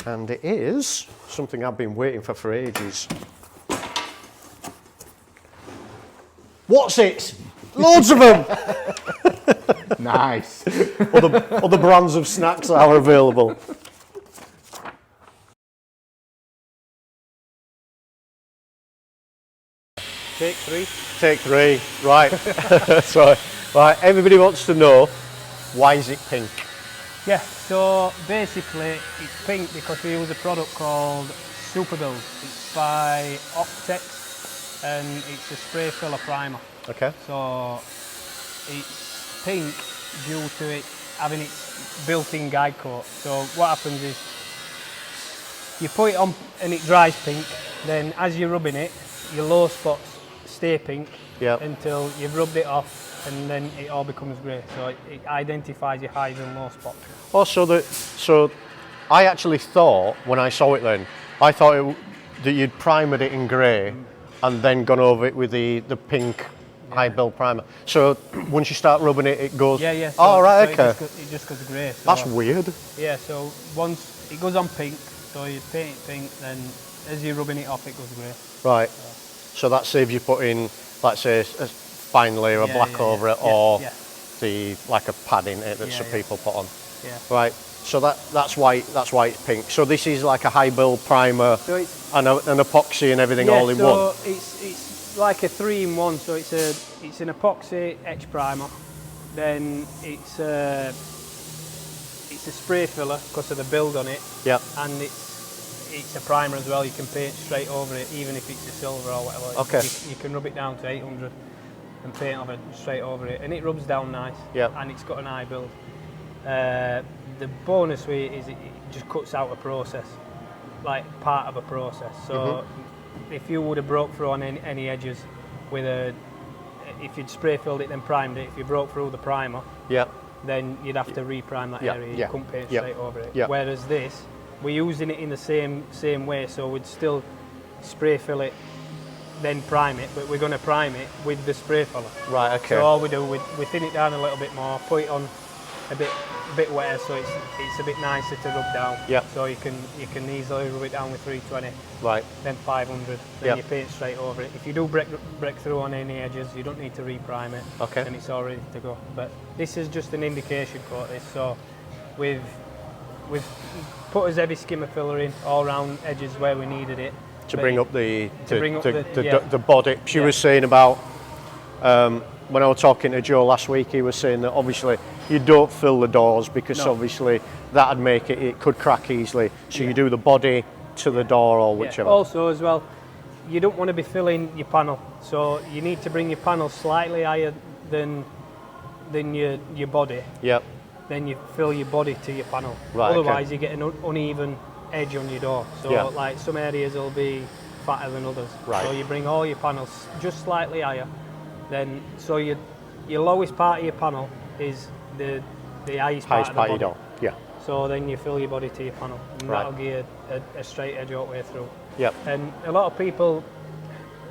And it is something I've been waiting for ages. What's it? Loads of them! Nice. Other brands of snacks are available. Take three. Take three, right. So, right, everybody wants to know, why is it pink? Yeah, so basically it's pink because we use a product called Super Build. It's by Optex and it's a spray filler primer. Okay. So it's pink due to it having its built-in guide coat. So what happens is you put it on and it dries pink, then as you're rubbing it, your low spots stay pink until you've rubbed it off, and then it all becomes grey. So it identifies your highs and low spots. Oh, so I actually thought, when I saw it then, I thought that you'd primered it in grey and then gone over it with the pink high build primer. So once you start rubbing it, it goes... Yeah. So, oh, right, so okay. It just goes grey. So, that's weird. Yeah, so once it goes on pink, so you paint it pink, then as you're rubbing it off, it goes grey. Right. So that saves you putting, let's say, a fine layer of black over it, or like a padding it that some people put on. Yeah. Right. So that's why it's pink. So this is like a high build primer and an epoxy and everything all in one. So it's like a 3-in-1. So it's an epoxy etch primer, then it's a spray filler because of the build on it. Yeah. And it's a primer as well. You can paint straight over it, even if it's a silver or whatever. Okay. You can rub it down to 800 and paint over straight over it, and it rubs down nice. Yeah. And it's got an high build. The bonus with it is it just cuts out a process, like part of a process. So if you would have broke through on any edges with if you'd spray filled it then primed it, if you broke through the primer, then you'd have to reprime that area. You couldn't paint straight over it. Whereas this, we're using it in the same way, so we'd still spray fill it, then prime it, but we're going to prime it with the spray filler. Right, okay. So all we do, we thin it down a little bit more, put it on a bit wetter, so it's a bit nicer to rub down. Yeah. So you can easily rub it down with 320. Right. Then 500. Then you paint straight over it. If you do break through on any edges, you don't need to reprime it. Okay. Then it's all ready to go. But this is just an indication coat. This. So we've put a heavy skimmer filler in all around edges where we needed it. To bring up the body. She was saying about, when I was talking to Joe last week, he was saying that obviously you don't fill the doors because obviously that'd make it could crack easily. So you do the body to the door or whichever. Also as well, you don't want to be filling your panel. So you need to bring your panel slightly higher than your body. Yep. Then you fill your body to your panel. Right, otherwise you get an uneven edge on your door. So like some areas will be fatter than others. Right. So you bring all your panels just slightly higher. Then so your lowest part of your panel is the highest part of the body. Your door. Yeah. So then you fill your body to your panel, and that'll give you a straight edge all the way through. Yep. And a lot of people,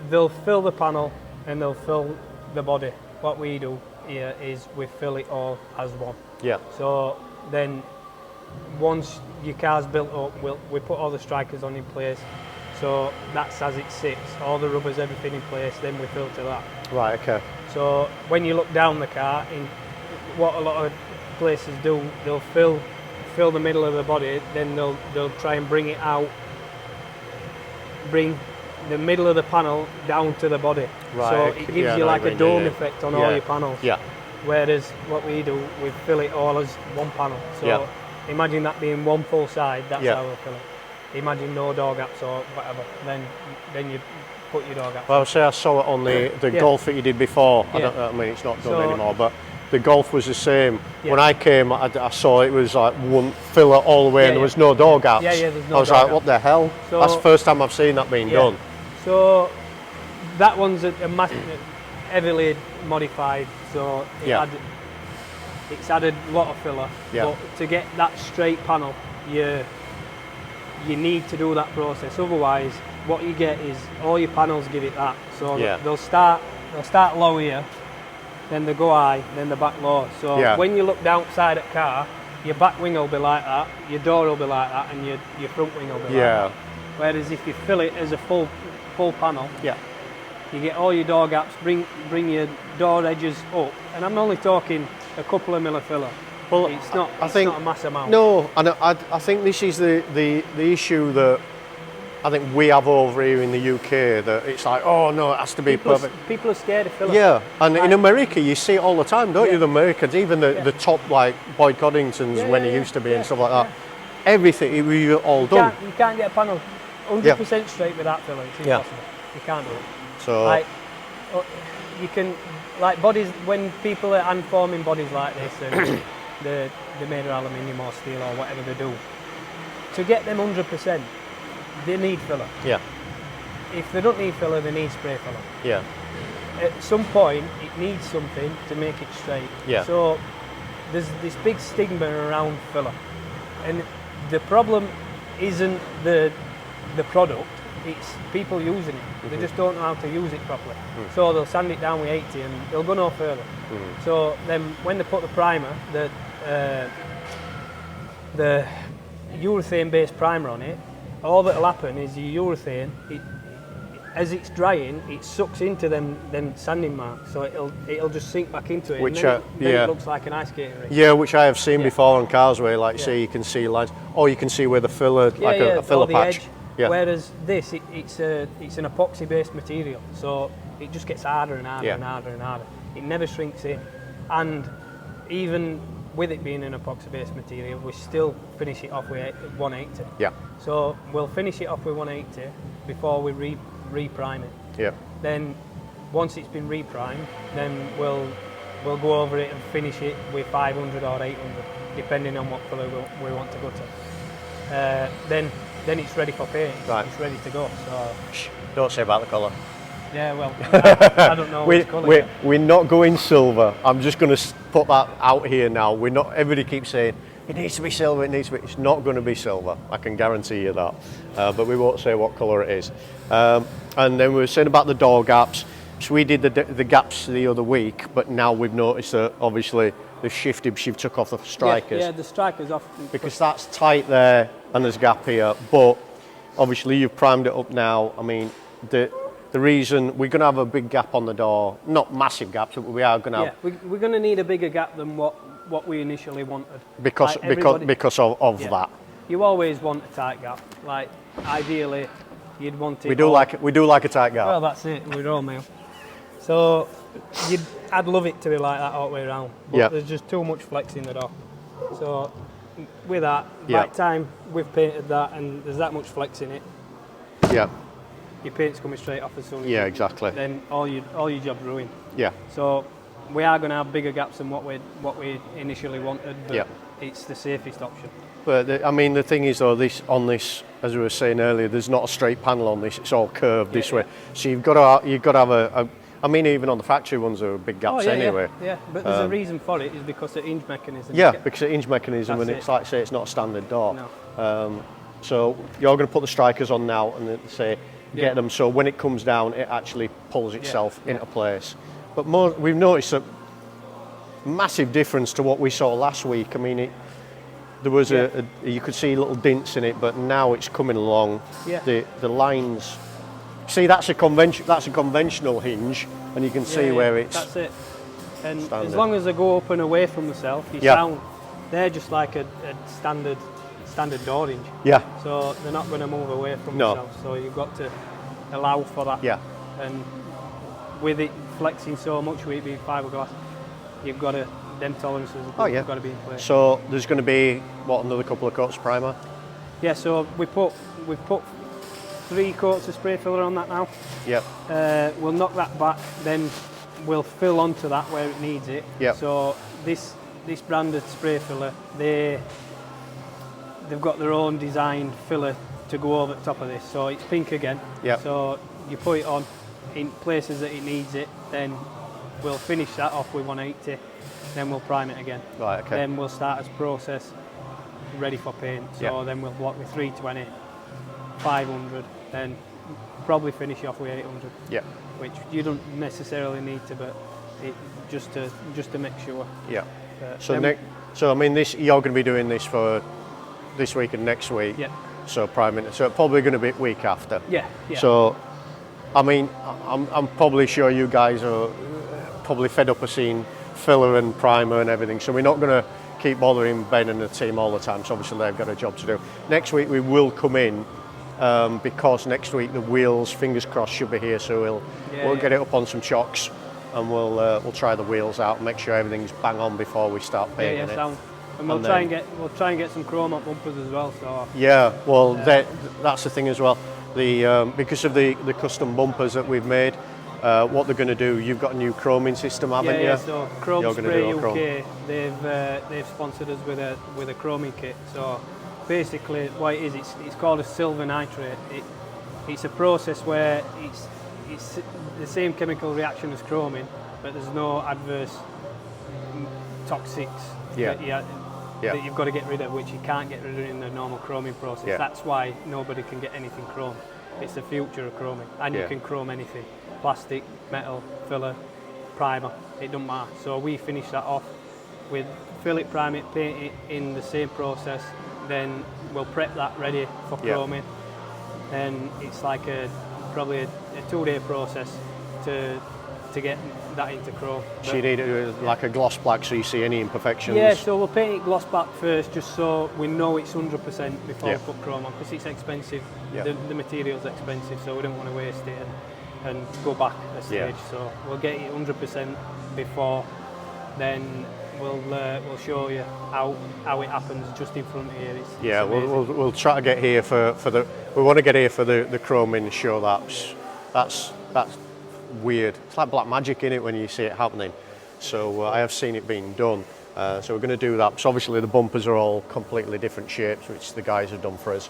they'll fill the panel and they'll fill the body. What we do here is we fill it all as one. Yeah. So then once your car's built up, we put all the strikers on in place. So that's as it sits, all the rubbers, everything in place, then we filter that. Right, okay. So when you look down the car, in what a lot of places do, they'll fill the middle of the body, then they'll try and bring it out, bring the middle of the panel down to the body. Right. So it gives you like a dome effect on all your panels. Yeah. Whereas what we do, we fill it all as one panel. So imagine that being one full side, that's how we fill it. Imagine no door gaps or whatever, then you put your door gaps. Well, I saw it on the Golf that you did before. I mean, it's not done anymore, but the Golf was the same. When I came, I saw it was like one filler all the way and there was no door gaps. There's no I was like, what the hell? So, that's the first time I've seen that being done. So that one's a heavily modified, so it's added a lot of filler. But to get that straight panel, you need to do that process. Otherwise, what you get is all your panels give it that. So they'll start low here, then they go high, then they're back low. So when you look downside at car, your back wing will be like that, your door will be like that, and your front wing will be like that. Whereas if you fill it as a full panel, you get all your door gaps, bring your door edges up, and I'm only talking a couple of mil of filler. Well, it's not a mass amount. No, and I think this is the issue that I think we have over here in the UK, that it's like, oh no, it has to be perfect. People are scared of filler. Yeah, and in America you see it all the time, don't you? The Americans, even the top like Boyd Coddingtons when he used to be and stuff like that. Everything we all done. You can't get a panel 100% straight without filler. It's impossible. You can't do it. So like, you can, like bodies, when people are hand forming bodies like this and they're made of aluminium or steel or whatever they do, to get them 100%, they need filler. Yeah. If they don't need filler, they need spray filler. Yeah. At some point, it needs something to make it straight. Yeah. So there's this big stigma around filler, and the problem isn't the product. It's people using it. They just don't know how to use it properly. So they'll sand it down with 80 and they'll go no further. So then when they put the primer, the urethane-based primer on it, all that'll happen is your urethane, as it's drying, it sucks into them sanding marks, so it'll just sink back into it. Which and then it looks like an ice skating rink. Yeah, which I have seen before on cars where, like, say you can see lines, or you can see where the filler, like a filler patch. Edge. Yeah. Whereas this, it's an epoxy-based material, so it just gets harder and harder and harder and harder. It never shrinks in, and even with it being an epoxy-based material, we still finish it off with 180. Yeah. So we'll finish it off with 180 before we re-prime it. Yeah. Then once it's been re-primed, then we'll go over it and finish it with 500 or 800, depending on what colour we want to go to. Then it's ready for paint. Right. It's ready to go. So don't say about the colour. Yeah, well, I don't know which colour. We're not going silver. I'm just going to put that out here now. We're not. Everybody keeps saying it needs to be silver. It needs to be. It's not going to be silver. I can guarantee you that. But we won't say what colour it is. And then we were saying about the door gaps. So we did the gaps the other week, but now we've noticed that obviously the shifted. She took off the strikers. Yeah, the strikers off. Because that's tight there, and there's a gap here. But obviously you've primed it up now. I mean, the reason we're going to have a big gap on the door, not massive gaps, but we are going to have. Yeah, we're going to need a bigger gap than what we initially wanted. Because of that. You always want a tight gap. Like ideally, you'd want it. We do like a tight gap. Well, that's it. We're all male. So I'd love it to be like that all the way around. But there's just too much flex in the door. So with that, by the time we've painted that and there's that much flex in it, your paint's coming straight off as soon as exactly. Then all your job's ruined. Yeah. So we are going to have bigger gaps than what we initially wanted, but it's the safest option. But I mean, the thing is though, this, as we were saying earlier, there's not a straight panel on this. It's all curved this way. So you've got to have a. I mean, even on the factory ones are big gaps anyway. Yeah, but there's a reason for it. Is because the hinge mechanism. Yeah, because the hinge mechanism, and it's like say it's not a standard door. No. So you're going to put the strikers on now, and then say get them so when it comes down, it actually pulls itself into place. But we've noticed a massive difference to what we saw last week. I mean, there was you could see little dints in it, but now it's coming along. Yeah. The lines. See, that's a conventional hinge, and you can see where it's. That's it. And standard. As long as they go up and away from themselves, they're just like a standard door hinge. Yeah. So they're not going to move away from themselves. So you've got to allow for that. Yeah. And with it flexing so much with it being fiberglass, you've got to, them tolerances have got to be in place. So there's going to be another couple of coats of primer. Yeah. So we've put 3 coats of spray filler on that now. Yep. We'll knock that back, then we'll fill onto that where it needs it. Yep. So this branded spray filler, they've got their own designed filler to go over the top of this. So it's pink again. Yep. So you put it on in places that it needs it, then we'll finish that off with 180, then we'll prime it again. Right, okay. Then we'll start this process ready for paint. So then we'll block with 320, 500, then probably finish off with 800. Yeah. Which you don't necessarily need to, but just to make sure. Yeah. So I mean, you're going to be doing this for this week and next week. Yeah. So so probably going to be week after. Yeah. So, I mean, I'm probably sure you guys are probably fed up of seeing filler and primer and everything. So we're not going to keep bothering Ben and the team all the time. So obviously they've got a job to do. Next week we will come in because next week the wheels, fingers crossed, should be here. So we'll get it up on some chocks and we'll try the wheels out and make sure everything's bang on before we start painting it. Sound. And we'll try and get some chrome up bumpers as well. So yeah, well that's the thing as well. Because of the custom bumpers that we've made, what they're going to do, you've got a new chroming system, haven't you? Yeah, so Chrome Spray UK, chrome. they've sponsored us with a chroming kit. So basically what it is, it's called a silver nitrate. It's a process where it's the same chemical reaction as chroming, but there's no adverse toxics that you've got to get rid of, which you can't get rid of in the normal chroming process. Yeah. That's why nobody can get anything chromed. It's the future of chroming, and you can chrome anything: plastic, metal, filler, primer. It doesn't matter. So we finish that off with fill it, prime it, paint it in the same process. Then we'll prep that ready for chroming. And it's like probably a 2-day process to get that into chrome. So you need it like a gloss black so you see any imperfections? Yeah, so we'll paint it gloss black first just so we know it's 100% before we put chrome on, because it's expensive. The material's expensive, so we don't want to waste it and go back a stage. So we'll get it 100% before, then we'll show you how it happens just in front of you. It's we'll try to get here we want to get here for the chroming show. That's weird. It's like black magic in it when you see it happening. So I have seen it being done. So we're going to do that. So obviously the bumpers are all completely different shapes, which the guys have done for us.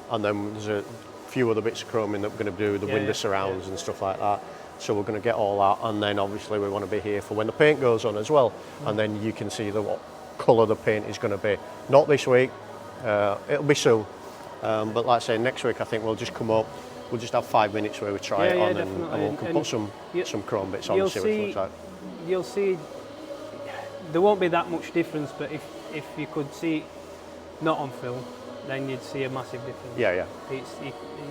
And then there's a few other bits of chroming that we're going to do, the window surrounds and stuff like that. So we're going to get all that, and then obviously we want to be here for when the paint goes on as well. And then you can see what colour the paint is going to be. Not this week, it'll be soon. But like I say, next week I think we'll just come up. We'll just have 5 minutes where we try it on, and we'll put some chrome bits on and see what it looks like. You'll see there won't be that much difference, but if you could see it not on film, then you'd see a massive difference. Yeah.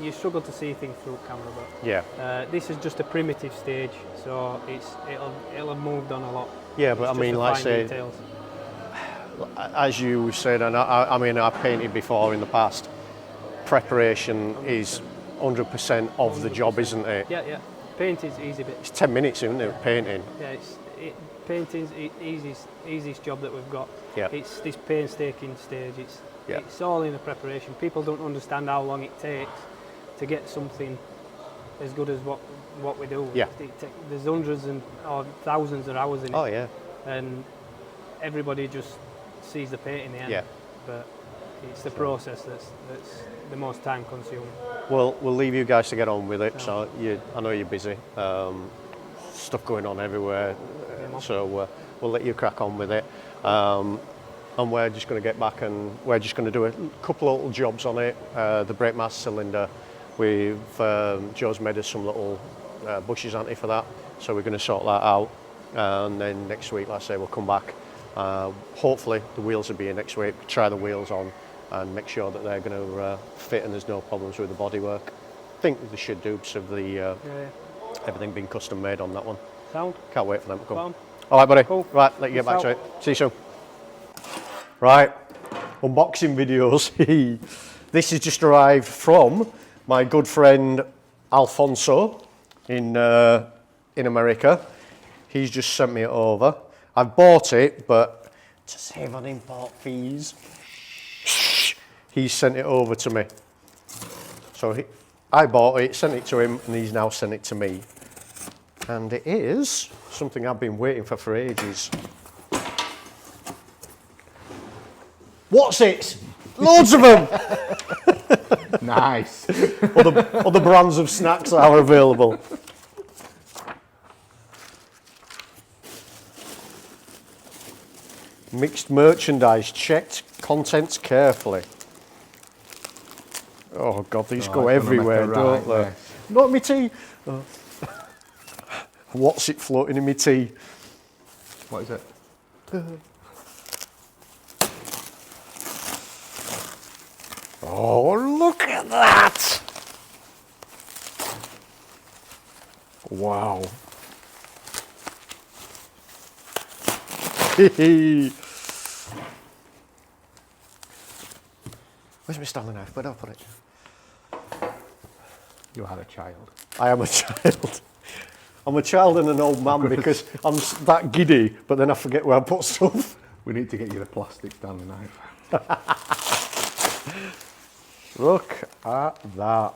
You struggle to see things through camera, but this is just a primitive stage, so it'll have moved on a lot. Yeah, but I mean, like I say, details. As you said, and I mean, I've painted before in the past. Preparation 100%. Is 100% of the job, isn't it? Yeah. Painting's easy bit. It's 10 minutes, isn't it, painting? Yeah, painting's easiest job that we've got. Yeah. It's this painstaking stage. It's all in the preparation. People don't understand how long it takes to get something as good as what we do. Yeah. There's hundreds or thousands of hours in it. Oh yeah. And everybody just sees the paint in the end. Yeah. But it's the process that's the most time consuming. Well, we'll leave you guys to get on with it. So I know you're busy. Stuff going on everywhere. So we'll let you crack on with it. And we're just going to get back and we're just going to do a couple of little jobs on it. The brake master cylinder, Joe's made us some little bushes, hasn't he, for that? So we're going to sort that out. And then next week, like I say, we'll come back. Hopefully the wheels will be here next week. Try the wheels on and make sure that they're going to fit and there's no problems with the bodywork. I think they should do, because of the everything being custom made on that one. Sound? Can't wait for them to come. All right, buddy. Cool. Right, let you get back to it. See you soon. Right, unboxing videos. This has just arrived from my good friend Alfonso in America. He's just sent me it over. I've bought it, but to save on import fees, he sent it over to me. So I bought it, sent it to him, and he's now sent it to me. And it is something I've been waiting for ages. What's it? Loads of them! Nice. Other brands of snacks are available. Mixed merchandise, checked contents carefully. Oh God, these go everywhere, don't they? Not me tea. What's it floating in me tea? What is it? Oh, look at that! Wow. Where's my Stanley knife? Where do I put it? You are a child. I am a child. I'm a child and an old man because I'm that giddy, but then I forget where I put stuff. We need to get you the plastic Stanley knife. Look at that.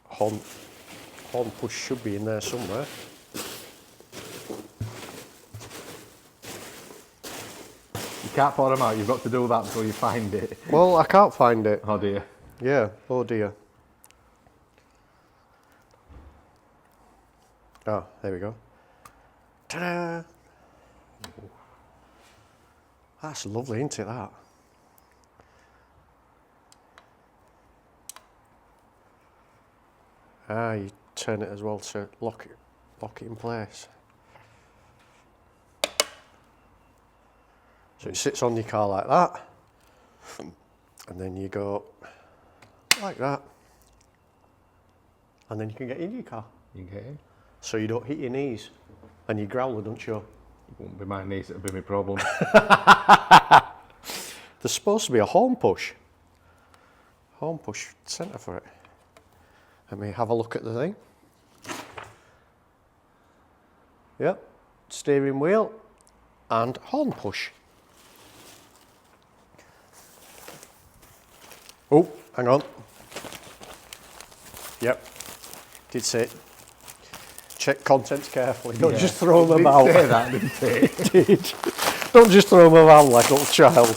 Horn push should be in there somewhere. You can't pour them out, you've got to do that until you find it. Well, I can't find it. Oh dear. Yeah, oh dear. Oh, there we go. Ta-da! That's lovely, isn't it, that? Ah, you turn it as well to lock it in place. So it sits on your car like that, and then you go like that, and then you can get in your car. You can get in. So you don't hit your knees, and you growler, don't you? It won't be my knees, it'll be my problem. There's supposed to be a horn push centre for it. Let me have a look at the thing. Yep, steering wheel and horn push. Oh, hang on. Yep, did say it. Check contents carefully. Don't just throw them about. Did say that, didn't it? Did. Don't just throw them around like a little child.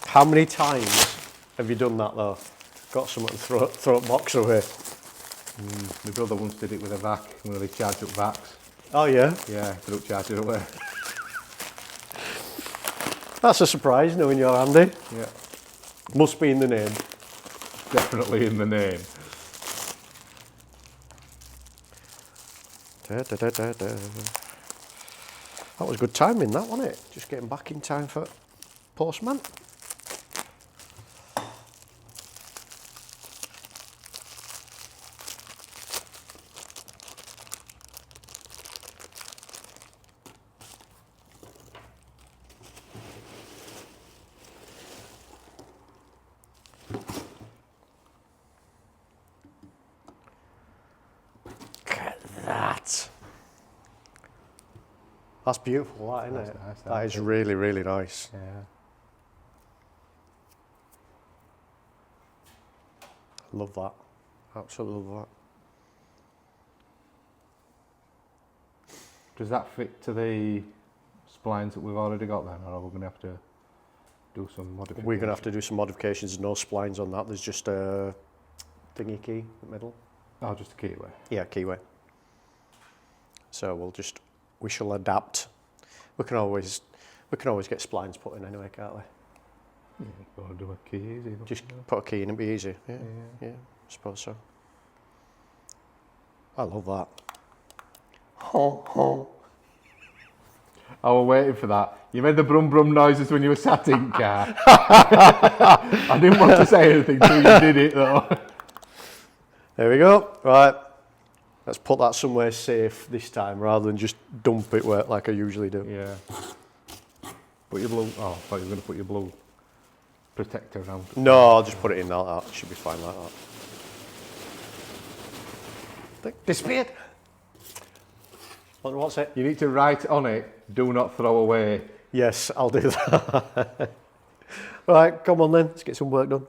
How many times have you done that though? Got someone to throw a box away. My brother once did it with a vac, one of these charged up vacs. Oh yeah? Yeah, threw up charged it away. That's a surprise knowing you're handy. Yeah. Must be in the name. Definitely in the name. Da, da, da, da, da. That was good timing, that, wasn't it? Just getting back in time for postman. That's beautiful, that, isn't it? Nice, that is really, really nice. Yeah. Love that. Absolutely love that. Does that fit to the splines that we've already got then, or are we going to have to do some modifications? We're going to have to do some modifications. No splines on that. There's just a thingy key in the middle. Oh, just a keyway? Yeah, keyway. So we shall adapt. We can always get splines put in anyway, can't we? Yeah, we'll do a key easy. Just put a key in and be easy. Yeah, yeah, I suppose so. I love that. Ho, ho. I was waiting for that. You made the brum brum noises when you were sat in car. I didn't want to say anything till you did it though. There we go. Right. Let's put that somewhere safe this time rather than just dump it where, like I usually do. Yeah. Put your blue. Oh, I thought you were going to put your blue protector around. No, I'll just put it in like that. It should be fine like that. Disappeared. What's it? You need to write on it, do not throw away. Yes, I'll do that. Right, come on then. Let's get some work done.